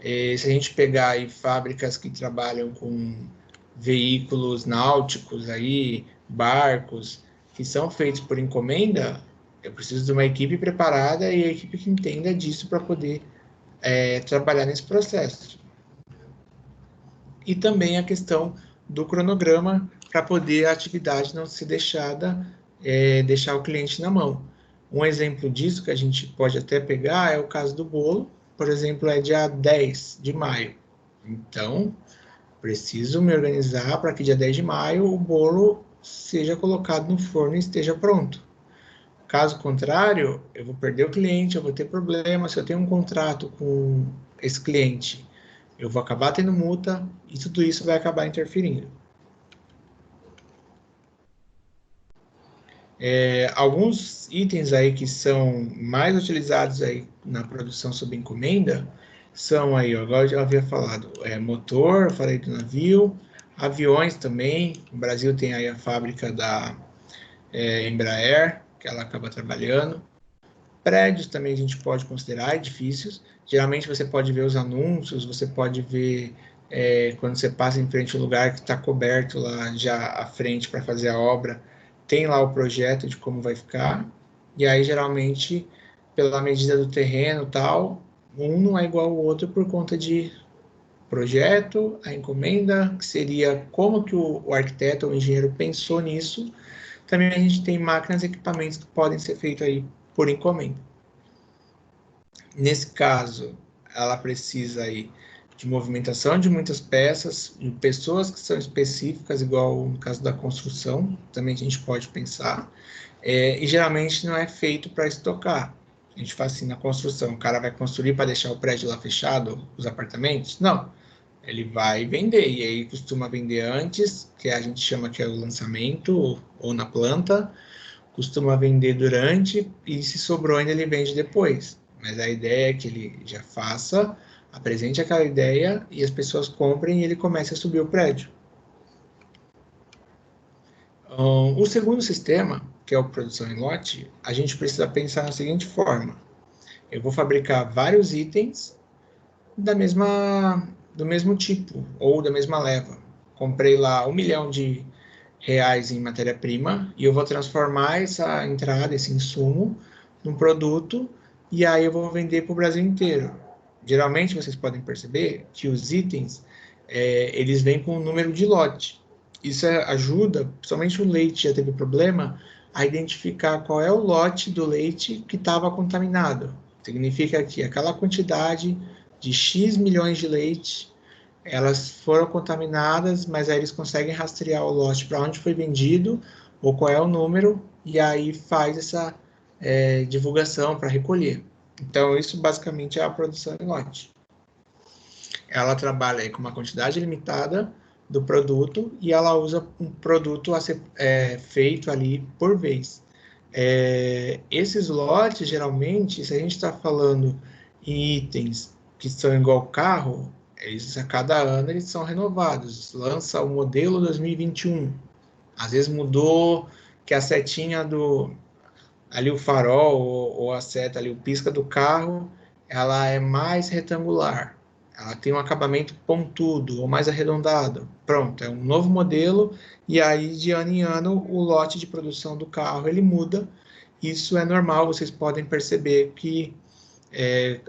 Se a gente pegar aí fábricas que trabalham com veículos náuticos, aí, barcos, que são feitos por encomenda, eu preciso de uma equipe preparada e a equipe que entenda disso para poder trabalhar nesse processo. E também a questão do cronograma para poder a atividade não ser deixar o cliente na mão. Um exemplo disso que a gente pode até pegar é o caso do bolo, por exemplo, é dia 10 de maio. Então, preciso me organizar para que dia 10 de maio o bolo seja colocado no forno e esteja pronto. Caso contrário, eu vou perder o cliente, eu vou ter problema. Se eu tenho um contrato com esse cliente eu vou acabar tendo multa e tudo isso vai acabar interferindo. Alguns itens aí que são mais utilizados aí na produção sob encomenda são aí, ó, igual eu já havia falado, motor, falei do navio, aviões também. O Brasil tem aí a fábrica da Embraer, que ela acaba trabalhando. Prédios também a gente pode considerar edifícios. Geralmente você pode ver os anúncios, você pode ver quando você passa em frente ao lugar que está coberto lá já à frente para fazer a obra, tem lá o projeto de como vai ficar. E aí geralmente, pela medida do terreno e tal, um não é igual ao outro por conta de projeto, a encomenda, que seria como que o arquiteto ou o engenheiro pensou nisso. Também a gente tem máquinas e equipamentos que podem ser feitos aí por encomenda. Nesse caso, ela precisa aí de movimentação de muitas peças, de pessoas que são específicas, igual no caso da construção, também a gente pode pensar, e geralmente não é feito para estocar. A gente faz assim na construção, o cara vai construir para deixar o prédio lá fechado, os apartamentos? Não, ele vai vender, e aí costuma vender antes, que a gente chama que é o lançamento, ou na planta, costuma vender durante, e se sobrou ainda ele vende depois. Mas a ideia é que ele já faça, apresente aquela ideia, e as pessoas comprem e ele comece a subir o prédio. O segundo sistema, que é o produção em lote, a gente precisa pensar da seguinte forma: eu vou fabricar vários itens do mesmo tipo, ou da mesma leva. Comprei lá 1 milhão de reais em matéria-prima e eu vou transformar essa entrada, esse insumo, num produto e aí eu vou vender para o Brasil inteiro. Geralmente vocês podem perceber que os itens eles vêm com um número de lote. Isso ajuda, principalmente o leite já teve problema, a identificar qual é o lote do leite que estava contaminado. Significa que aquela quantidade de X milhões de leite elas foram contaminadas, mas aí eles conseguem rastrear o lote para onde foi vendido, ou qual é o número, e aí faz essa divulgação para recolher. Então, isso basicamente é a produção em lote. Ela trabalha aí com uma quantidade limitada do produto e ela usa um produto a ser feito ali por vez. Esses lotes, geralmente, se a gente está falando em itens que são igual carro, eles a cada ano eles são renovados. Lança o modelo 2021. Às vezes mudou que a setinha ali o farol ou a seta ali, o pisca do carro, ela é mais retangular. Ela tem um acabamento pontudo ou mais arredondado. Pronto, é um novo modelo e aí de ano em ano o lote de produção do carro ele muda. Isso é normal, vocês podem perceber que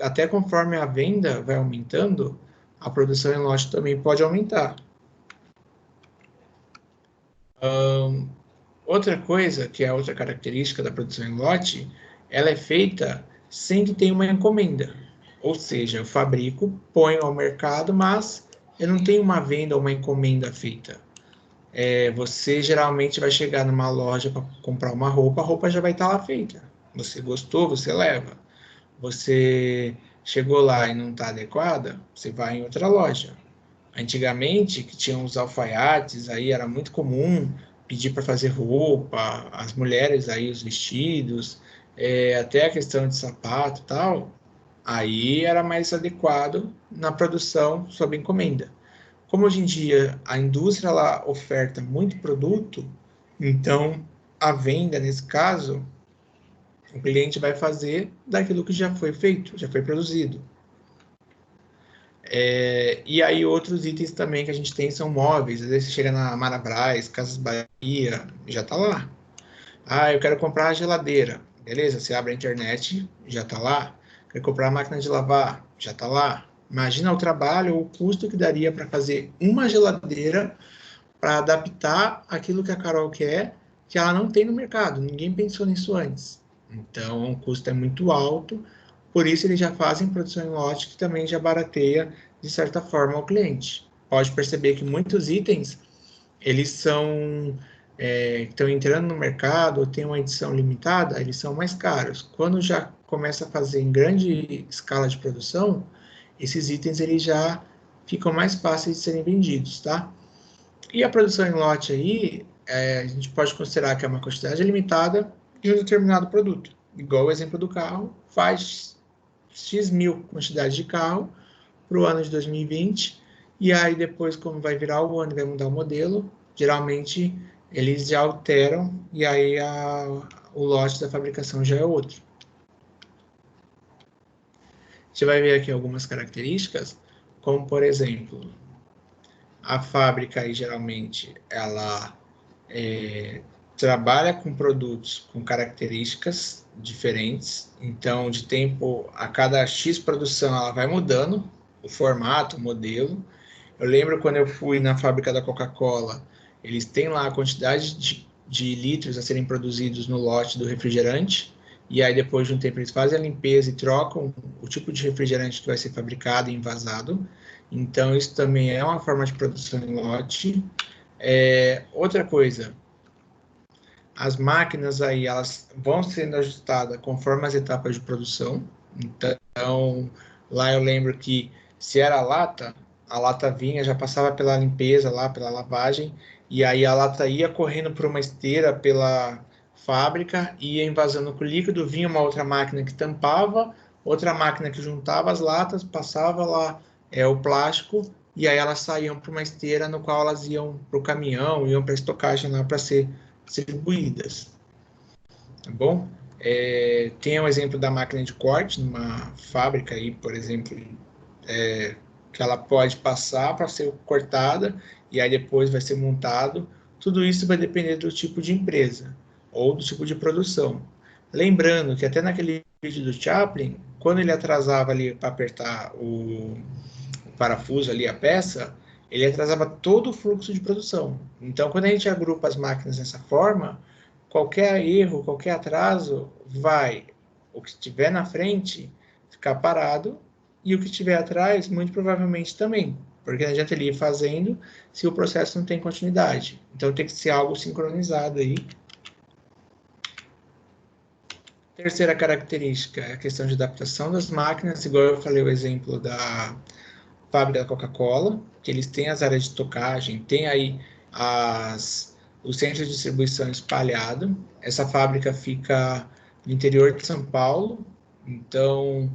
até conforme a venda vai aumentando, a produção em lote também pode aumentar. Outra coisa, que é outra característica da produção em lote, ela é feita sem que tenha uma encomenda. Ou seja, eu fabrico, ponho ao mercado, mas eu não tenho uma venda ou uma encomenda feita. Você geralmente vai chegar numa loja para comprar uma roupa, a roupa já vai estar lá feita. Você gostou, você leva. Você chegou lá e não está adequada, você vai em outra loja. Antigamente, que tinham os alfaiates, aí era muito comum pedir para fazer roupa, as mulheres aí os vestidos, até a questão de sapato e tal, aí era mais adequado na produção sob encomenda. Como hoje em dia a indústria ela oferta muito produto, então a venda nesse caso, o cliente vai fazer daquilo que já foi feito, já foi produzido. E aí outros itens também que a gente tem são móveis. Às vezes você chega na Marabras, Casas Bahia, já está lá. Ah, eu quero comprar a geladeira. Beleza, você abre a internet, já está lá. Quero comprar a máquina de lavar, já está lá. Imagina o trabalho ou o custo que daria para fazer uma geladeira para adaptar aquilo que a Carol quer, que ela não tem no mercado. Ninguém pensou nisso antes. Então, o custo é muito alto, por isso eles já fazem produção em lote, que também já barateia, de certa forma, ao cliente. Pode perceber que muitos itens, eles estão entrando no mercado, ou tem uma edição limitada, eles são mais caros. Quando já começa a fazer em grande escala de produção, esses itens eles já ficam mais fáceis de serem vendidos, tá? E a produção em lote aí, a gente pode considerar que é uma quantidade limitada de um determinado produto. Igual o exemplo do carro, faz X mil quantidades de carro para o ano de 2020, e aí depois, como vai virar o ano e vai mudar o modelo, geralmente eles já alteram, e aí o lote da fabricação já é outro. A gente vai ver aqui algumas características, como por exemplo, a fábrica aí, geralmente ela trabalha com produtos com características diferentes, então de tempo a cada X produção ela vai mudando o formato, o modelo. Eu lembro quando eu fui na fábrica da Coca-Cola, eles têm lá a quantidade de litros a serem produzidos no lote do refrigerante, e aí depois de um tempo eles fazem a limpeza e trocam o tipo de refrigerante que vai ser fabricado e envasado. Então isso também é uma forma de produção em lote. Outra coisa, as máquinas aí, elas vão sendo ajustadas conforme as etapas de produção. Então, lá eu lembro que se era lata, a lata vinha, já passava pela limpeza lá, pela lavagem, e aí a lata ia correndo por uma esteira pela fábrica, ia envasando com líquido, vinha uma outra máquina que tampava, outra máquina que juntava as latas, passava lá o plástico, e aí elas saíam para uma esteira no qual elas iam para o caminhão, iam para a estocagem lá para ser distribuídas, tá bom? Tem o exemplo da máquina de corte, numa fábrica aí, por exemplo, que ela pode passar para ser cortada e aí depois vai ser montado. Tudo isso vai depender do tipo de empresa ou do tipo de produção. Lembrando que até naquele vídeo do Chaplin, quando ele atrasava ali para apertar o parafuso ali, a peça, ele atrasava todo o fluxo de produção. Então, quando a gente agrupa as máquinas dessa forma, qualquer erro, qualquer atraso, vai o que estiver na frente ficar parado e o que estiver atrás, muito provavelmente também, porque não adianta ele ir fazendo se o processo não tem continuidade. Então, tem que ser algo sincronizado aí. Terceira característica é a questão de adaptação das máquinas, igual eu falei o exemplo da fábrica da Coca-Cola, que eles têm as áreas de estocagem, tem aí os centros de distribuição espalhados. Essa fábrica fica no interior de São Paulo, então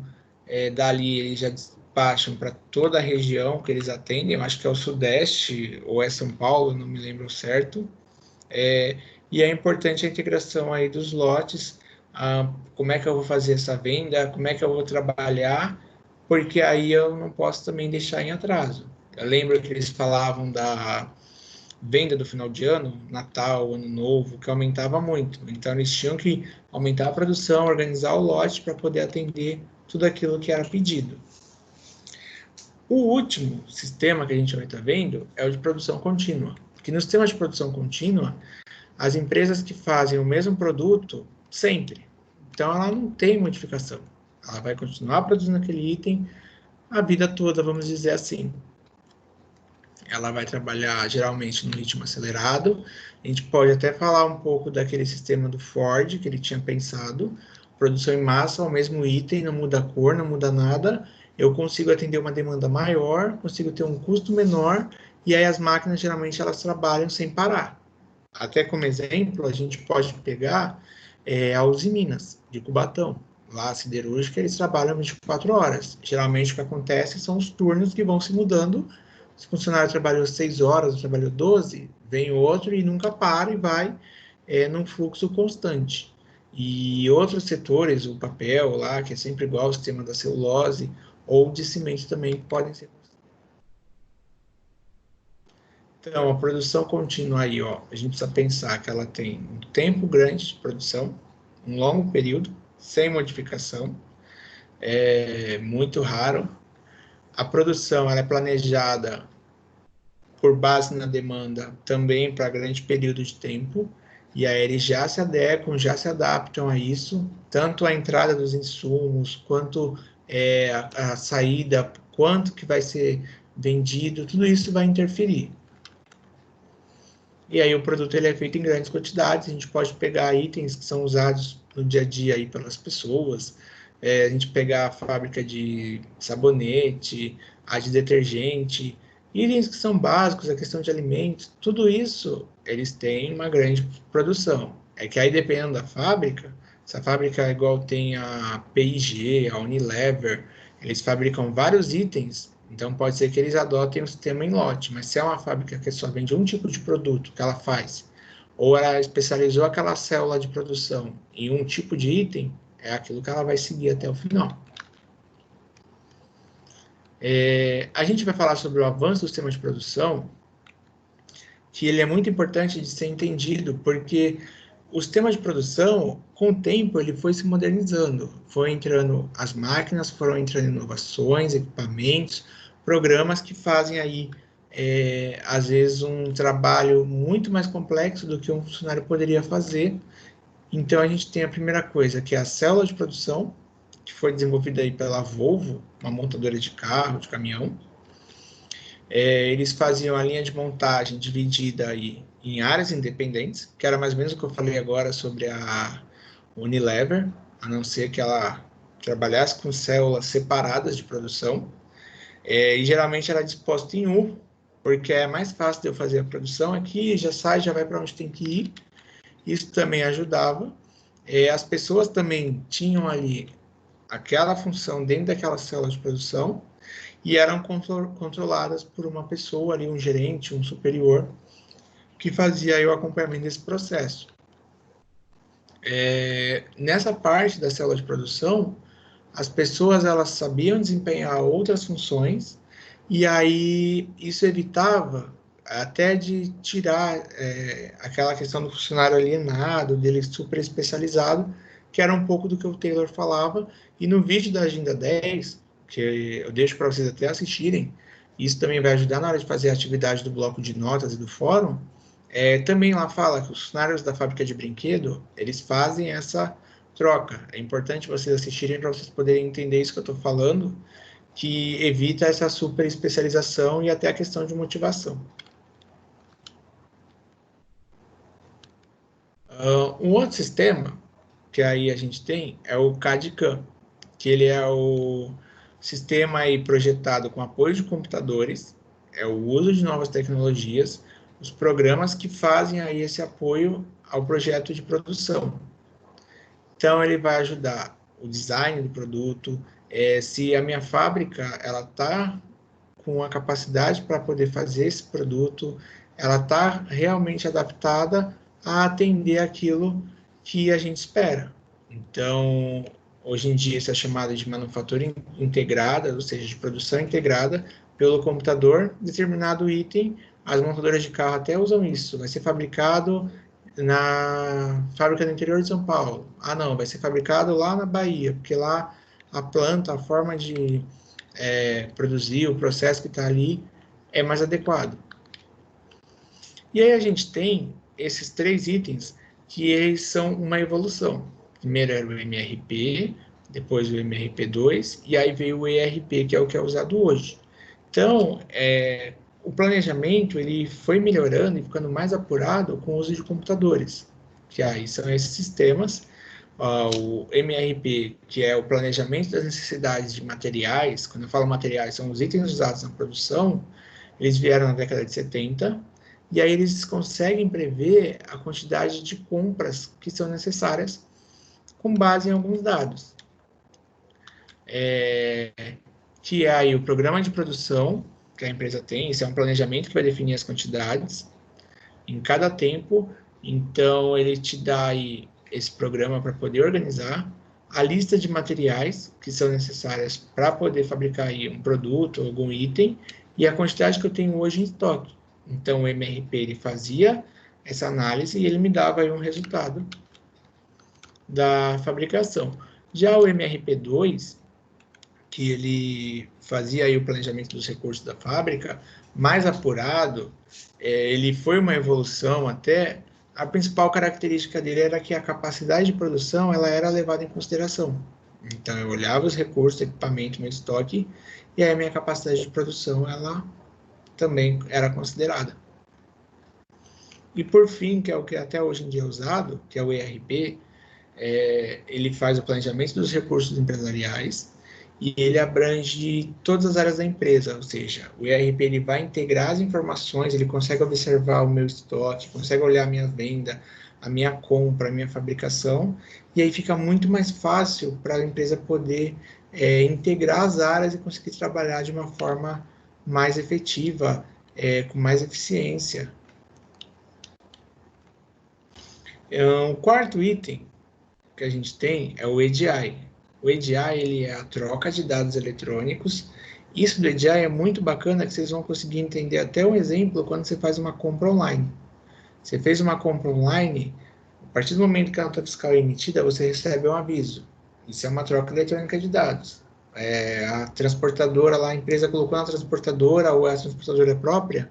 dali eles já despacham para toda a região que eles atendem, eu acho que é o Sudeste ou é São Paulo, não me lembro certo. E é importante a integração aí dos lotes, como é que eu vou fazer essa venda, como é que eu vou trabalhar, porque aí eu não posso também deixar em atraso. Eu lembro que eles falavam da venda do final de ano, Natal, Ano Novo, que aumentava muito. Então eles tinham que aumentar a produção, organizar o lote para poder atender tudo aquilo que era pedido. O último sistema que a gente vai estar vendo é o de produção contínua. Que no sistema de produção contínua, as empresas que fazem o mesmo produto sempre. Então ela não tem modificação. Ela vai continuar produzindo aquele item a vida toda, vamos dizer assim. Ela vai trabalhar geralmente no ritmo acelerado. A gente pode até falar um pouco daquele sistema do Ford que ele tinha pensado. Produção em massa, o mesmo item, não muda a cor, não muda nada. Eu consigo atender uma demanda maior, consigo ter um custo menor, e aí as máquinas geralmente elas trabalham sem parar. Até como exemplo, a gente pode pegar a Usiminas, de Cubatão. Lá, a siderúrgica, eles trabalham 24 horas. Geralmente, o que acontece são os turnos que vão se mudando. Se o funcionário trabalhou 6 horas, trabalhou 12, vem outro e nunca para e vai num fluxo constante. E outros setores, o papel lá, que é sempre igual ao sistema da celulose, ou de cimento também, podem ser. Então, a produção contínua aí, ó, a gente precisa pensar que ela tem um tempo grande de produção, um longo período, sem modificação, é muito raro. A produção ela é planejada por base na demanda também para grande período de tempo, e aí eles já se adequam, já se adaptam a isso, tanto a entrada dos insumos, quanto a saída, quanto que vai ser vendido, tudo isso vai interferir. E aí o produto ele é feito em grandes quantidades, a gente pode pegar itens que são usados no dia a dia aí pelas pessoas, a gente pegar a fábrica de sabonete, a de detergente, itens que são básicos, a questão de alimentos, tudo isso, eles têm uma grande produção. É que aí, dependendo da fábrica, se a fábrica é igual tem a P&G, a Unilever, eles fabricam vários itens, então pode ser que eles adotem o sistema em lote, mas se é uma fábrica que só vende um tipo de produto que ela faz, ou ela especializou aquela célula de produção em um tipo de item, é aquilo que ela vai seguir até o final. A gente vai falar sobre o avanço do sistema de produção, que ele é muito importante de ser entendido, porque o sistema de produção, com o tempo, ele foi se modernizando, foi entrando as máquinas, foram entrando inovações, equipamentos, programas que fazem aí, às vezes, um trabalho muito mais complexo do que um funcionário poderia fazer. Então, a gente tem a primeira coisa, que é a célula de produção, que foi desenvolvida aí pela Volvo, uma montadora de carro, de caminhão. Eles faziam a linha de montagem dividida aí em áreas independentes, que era mais ou menos o que eu falei agora sobre a Unilever, a não ser que ela trabalhasse com células separadas de produção. E geralmente era disposta em U, porque é mais fácil de eu fazer a produção aqui, já sai, já vai para onde tem que ir. Isso também ajudava. As pessoas também tinham ali aquela função dentro daquela célula de produção e eram controladas por uma pessoa ali, um gerente, um superior, que fazia aí o acompanhamento desse processo. Nessa parte da célula de produção, as pessoas elas sabiam desempenhar outras funções e aí isso evitava até de tirar aquela questão do funcionário alienado, dele super especializado, que era um pouco do que o Taylor falava. E no vídeo da Agenda 10, que eu deixo para vocês até assistirem, isso também vai ajudar na hora de fazer a atividade do bloco de notas e do fórum, também lá fala que os funcionários da fábrica de brinquedo, eles fazem essa troca. É importante vocês assistirem para vocês poderem entender isso que eu estou falando, que evita essa super especialização e até a questão de motivação. Um outro sistema que aí a gente tem é o CAD/CAM, que ele é o sistema aí projetado com apoio de computadores, é o uso de novas tecnologias, os programas que fazem aí esse apoio ao projeto de produção. Então, ele vai ajudar o design do produto, se a minha fábrica ela está com a capacidade para poder fazer esse produto, ela está realmente adaptada a atender aquilo que a gente espera. Então, hoje em dia, isso é chamado de manufatura integrada, ou seja, de produção integrada pelo computador, determinado item, as montadoras de carro até usam isso, vai ser fabricado na fábrica do interior de São Paulo. Ah, não, vai ser fabricado lá na Bahia, porque lá a planta, a forma de produzir, o processo que está ali é mais adequado. E aí a gente tem esses três itens que eles são uma evolução. Primeiro era o MRP, depois o MRP2, e aí veio o ERP, que é o que é usado hoje. Então, o planejamento ele foi melhorando e ficando mais apurado com o uso de computadores, que aí são esses sistemas. O MRP, que é o planejamento das necessidades de materiais, quando eu falo materiais, são os itens usados na produção, eles vieram na década de 70, e aí eles conseguem prever a quantidade de compras que são necessárias com base em alguns dados. Que é aí o programa de produção que a empresa tem, isso é um planejamento que vai definir as quantidades em cada tempo, então ele te dá aí esse programa para poder organizar, a lista de materiais que são necessárias para poder fabricar aí um produto, algum item, e a quantidade que eu tenho hoje em estoque. Então o MRP ele fazia essa análise e ele me dava aí um resultado da fabricação. Já o MRP2, que ele fazia aí o planejamento dos recursos da fábrica, mais apurado, ele foi uma evolução até. A principal característica dele era que a capacidade de produção ela era levada em consideração. Então eu olhava os recursos, equipamento, meu estoque, e aí a minha capacidade de produção ela também era considerada. E por fim, que é o que até hoje em dia é usado, que é o ERP, ele faz o planejamento dos recursos empresariais e ele abrange todas as áreas da empresa, ou seja, o ERP ele vai integrar as informações, ele consegue observar o meu estoque, consegue olhar a minha venda, a minha compra, a minha fabricação, e aí fica muito mais fácil para a empresa poder integrar as áreas e conseguir trabalhar de uma forma mais efetiva, com mais eficiência. O quarto item que a gente tem é o EDI. O EDI ele é a troca de dados eletrônicos. Isso do EDI é muito bacana, que vocês vão conseguir entender até um exemplo quando você faz uma compra online. Você fez uma compra online, a partir do momento que a nota fiscal é emitida, você recebe um aviso. Isso é uma troca eletrônica de dados. A transportadora lá, a empresa colocou na transportadora ou a transportadora própria,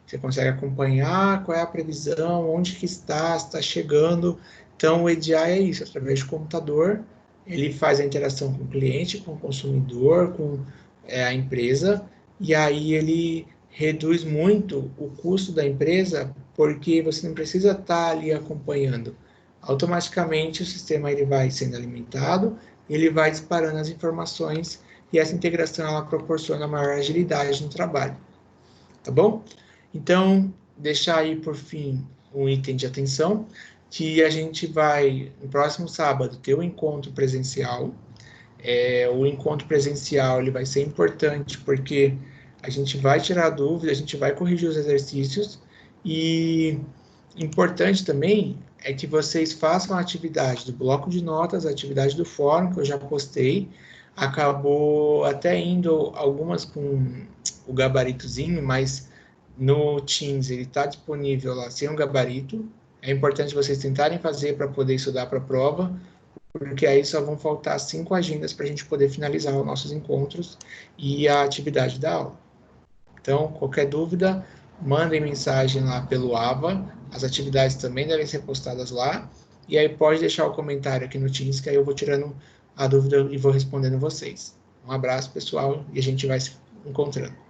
você consegue acompanhar qual é a previsão, onde que está, se está chegando. Então, o EDI é isso, através do computador, ele faz a interação com o cliente, com o consumidor, com a empresa, e aí ele reduz muito o custo da empresa, porque você não precisa estar ali acompanhando. Automaticamente, o sistema ele vai sendo alimentado, ele vai disparando as informações, e essa integração ela proporciona maior agilidade no trabalho. Tá bom? Então, deixar aí por fim um item de atenção, que a gente vai, no próximo sábado, ter um encontro presencial. O encontro presencial ele vai ser importante porque a gente vai tirar dúvida, a gente vai corrigir os exercícios e importante também é que vocês façam a atividade do bloco de notas, a atividade do fórum, que eu já postei, acabou até indo algumas com o gabaritozinho, mas no Teams ele está disponível lá sem um gabarito. É importante vocês tentarem fazer para poder estudar para a prova, porque aí só vão faltar 5 agendas para a gente poder finalizar os nossos encontros e a atividade da aula. Então, qualquer dúvida, mandem mensagem lá pelo AVA, as atividades também devem ser postadas lá, e aí pode deixar o comentário aqui no Teams, que aí eu vou tirando a dúvida e vou respondendo vocês. Um abraço, pessoal, e a gente vai se encontrando.